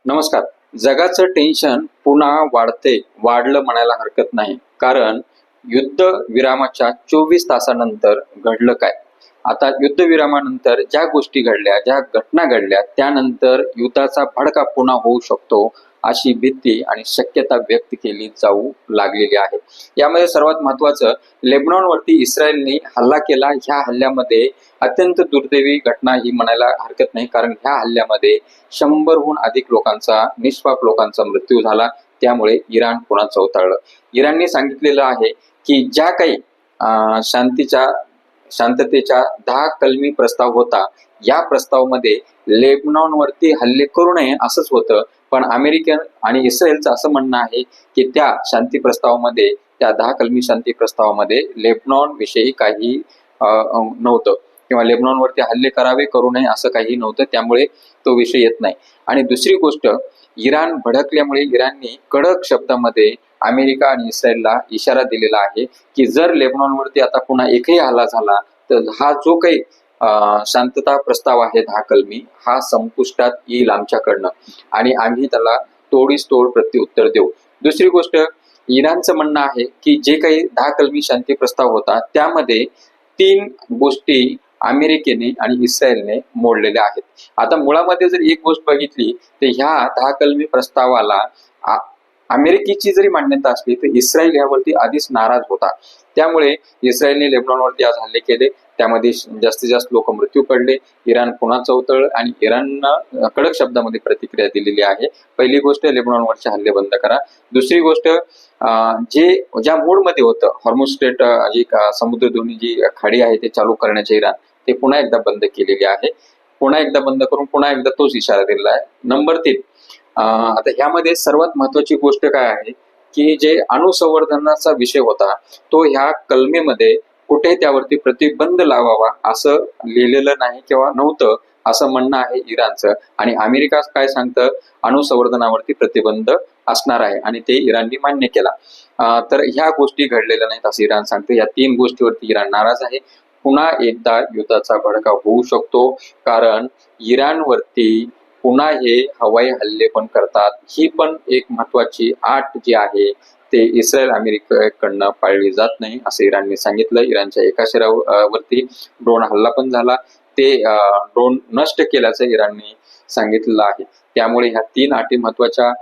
नमस्कार. जगाचं टेन्शन पुन्हा वाढलं म्हणायला हरकत नाही. कारण युद्ध विरामाच्या 24 तासानंतर घडलं काय? आता युद्ध विरामानंतर ज्या गोष्टी घडल्या, ज्या घटना घडल्या, त्यानंतर युद्धाचा भडका पुन्हा होऊ शकतो, अशी भीती आणि शक्यता व्यक्त केली जाऊ लागलेली आहे. यामध्ये सर्वात महत्त्वाचं, लेबनॉनवरती इस्रायलने हल्ला केला. ह्या हल्ल्यामध्ये अत्यंत दुर्दैवी घटना ही म्हणायला हरकत नाही, कारण ह्या हल्ल्यामध्ये 100हून अधिक लोकांचा, निष्पाप लोकांचा मृत्यू झाला. त्यामुळे इराण पुन्हा चवताळलं. इराणने सांगितलेलं आहे की ज्या काही शांततेच्या 10 कलमी प्रस्ताव होता, या प्रस्तावामध्ये लेबनॉनवरती हल्ले करू नये असंच होतं. पण अमेरिकन आणि इस्रायलचं असं म्हणणं आहे की त्या शांती प्रस्तावामध्ये, त्या 10 कलमी शांती प्रस्तावामध्ये लेबनॉन विषयी काही नव्हतं, किंवा लेबनॉनवरती हल्ले करावे करू नये असं काही नव्हतं. त्यामुळे तो विषय येत नाही. आणि दुसरी गोष्ट, इराण भडकल्यामुळे इराणने कडक शब्दामध्ये अमेरिका आणि इस्रायलला इशारा दिलेला आहे की जर लेबनॉनवरती आता पुन्हा एकही हल्ला झाला तर हा जो काही शांतता प्रस्ताव आहे 10 कलमी, हा संपुष्टात येईल आमच्याकडनं, आणि आम्ही त्याला तोडीस तोड प्रत्युत्तर देऊ. दुसरी गोष्ट, इराणचं म्हणणं आहे की जे काही 10 कलमी शांती प्रस्ताव होता त्यामध्ये 3 गोष्टी अमेरिकेने आणि इस्रायलने मोडलेल्या आहेत. आता मुळामध्ये जर एक गोष्ट बघितली तर ह्या 10 कलमी प्रस्तावाला अमेरिकेची जरी मान्यता असली तर इस्रायल यावरती आधीच नाराज होता. त्यामुळे इस्रायलने लेबनॉनवरती आज हल्ले केले, त्यामध्ये जास्तीत जास्त लोक मृत्यू पडले. इराण पुन्हा चवतळ आणि इराणनं कडक शब्दामध्ये प्रतिक्रिया दिलेली आहे. पहिली गोष्ट, लेबनॉनवरचे हल्ले बंद करा. दुसरी गोष्ट, ज्या मोडमध्ये होतं हॉर्मुझ स्ट्रेट, जी समुद्रधुनी जी खाडी आहे ते चालू करण्याचे इराण, ते पुन्हा एकदा बंद केलेले आहे. पुन्हा एकदा बंद करून पुन्हा एकदा तोच इशारा दिलेला आहे. नंबर 3, आता ह्यामध्ये सर्वात महत्वाची गोष्ट काय आहे की जे अणुसंवर्धनाचा विषय होता तो ह्या कलमेमध्ये कुठे त्यावरती प्रतिबंध लावावा असं लिहिलेलं नाही किंवा नव्हतं, असं म्हणणं आहे इराणचं. आणि अमेरिका काय सांगतं, अणुसंवर्धनावरती प्रतिबंध असणार आहे, आणि ते इराणने मान्य केला. तर ह्या गोष्टी घडलेल्या नाहीत असं इराण सांगतं. या 3 गोष्टीवरती इराण नाराज आहे. पुन्हा एकदा युद्धाचा भडका होऊ शकतो, कारण इराणवरती पुन्हा हे हवाई हल्ले पण करतात. ही पण एक महत्वाची आट जी आहे ते इस्रायल अमेरिकेकडनं पाळली जात नाही असं इराणने सांगितलं. इराणच्या एका शहरावरती ड्रोन हल्ला पण झाला, ते ड्रोन नष्ट केल्याचं इराणने सांगितलेलं आहे. त्यामुळे ह्या 3 अटी महत्वाच्या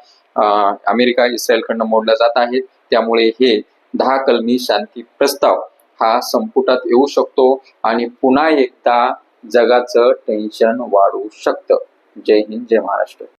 अमेरिका इस्रायलकडनं मोडल्या जात आहेत. त्यामुळे हे 10 कलमी शांती प्रस्ताव हा संपुटात येऊ शकतो आणि पुन्हा एकदा जगाचं टेन्शन वाढू शकतं. जय हिंद, जय महाराष्ट्र.